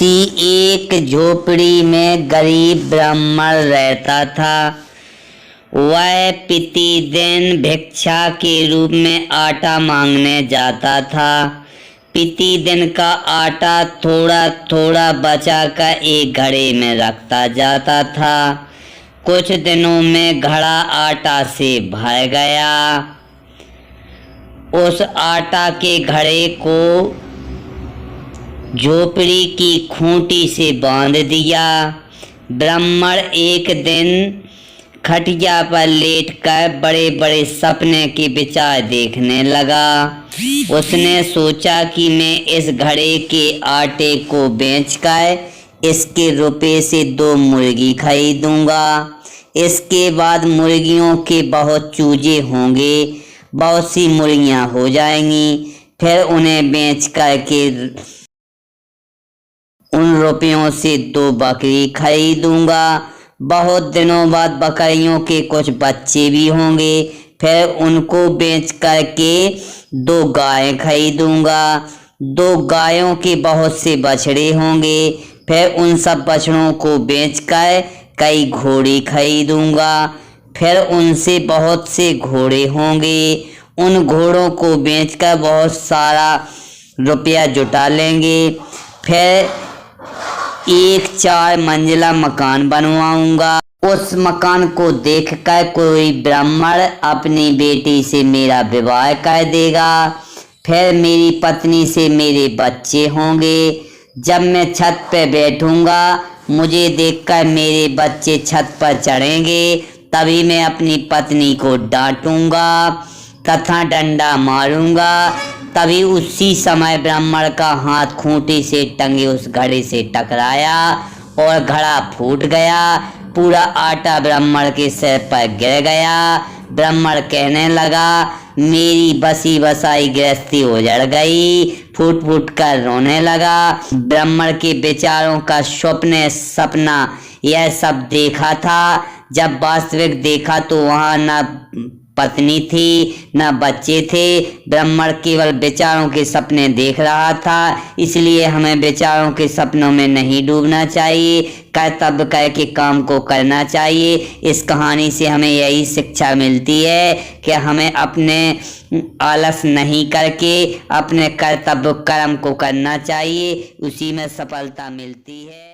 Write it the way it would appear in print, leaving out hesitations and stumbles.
किसी एक झोपड़ी में गरीब ब्राह्मण रहता था। वह प्रतिदिन भिक्षा के रूप में आटा मांगने जाता था। प्रतिदिन का आटा थोड़ा थोड़ा बचाकर एक घड़े में रखता जाता था। कुछ दिनों में घड़ा आटा से भर गया। उस आटा के घड़े को झोपड़ी की खूंटी से बांध दिया। ब्राह्मण एक दिन खटिया पर लेटकर बड़े बड़े सपने के विचार देखने लगा। उसने सोचा कि मैं इस घड़े के आटे को बेचकर इसके रुपए से 2 मुर्गी खरीदूंगा। इसके बाद मुर्गियों के बहुत चूजे होंगे, बहुत सी मुर्गियां हो जाएंगी। फिर उन्हें बेच करके उन रुपयों से 2 बकरी खरीदूंगा। बहुत दिनों बाद बकरियों के कुछ बच्चे भी होंगे। फिर उनको बेच करके 2 गायें खरीदूंगा। 2 गायों के बहुत से बछड़े होंगे। फिर उन सब बछड़ों को बेचकर कई घोड़े खरीदूंगा। फिर उनसे बहुत से घोड़े होंगे। उन घोड़ों को बेचकर बहुत सारा रुपया जुटा लेंगे। फिर एक 4 मंजिला मकान बनवाऊंगा। उस मकान को देखकर कोई ब्राह्मण अपनी बेटी से मेरा विवाह कर देगा। फिर मेरी पत्नी से मेरे बच्चे होंगे। जब मैं छत पर बैठूंगा, मुझे देखकर मेरे बच्चे छत पर चढ़ेंगे। तभी मैं अपनी पत्नी को डांटूंगा तथा डंडा मारूंगा। तभी उसी समय ब्राह्मण का हाथ खूंटी से टंगे उस घड़े से टकराया और घड़ा फूट गया। पूरा आटा ब्राह्मण के सिर पर गिर गया। ब्राह्मण कहने लगा, मेरी बसी बसाई गृहस्थी उजड़ गई। फूट फूट कर रोने लगा। ब्राह्मण के विचारों का सपना यह सब देखा था। जब वास्तविक देखा तो वहाँ न पत्नी थी न बच्चे थे। ब्राह्मण केवल विचारों के सपने देख रहा था। इसलिए हमें विचारों के सपनों में नहीं डूबना चाहिए, कर्तव्य करके काम को करना चाहिए। इस कहानी से हमें यही शिक्षा मिलती है कि हमें अपने आलस नहीं करके अपने कर्तव्य कर्म को करना चाहिए। उसी में सफलता मिलती है।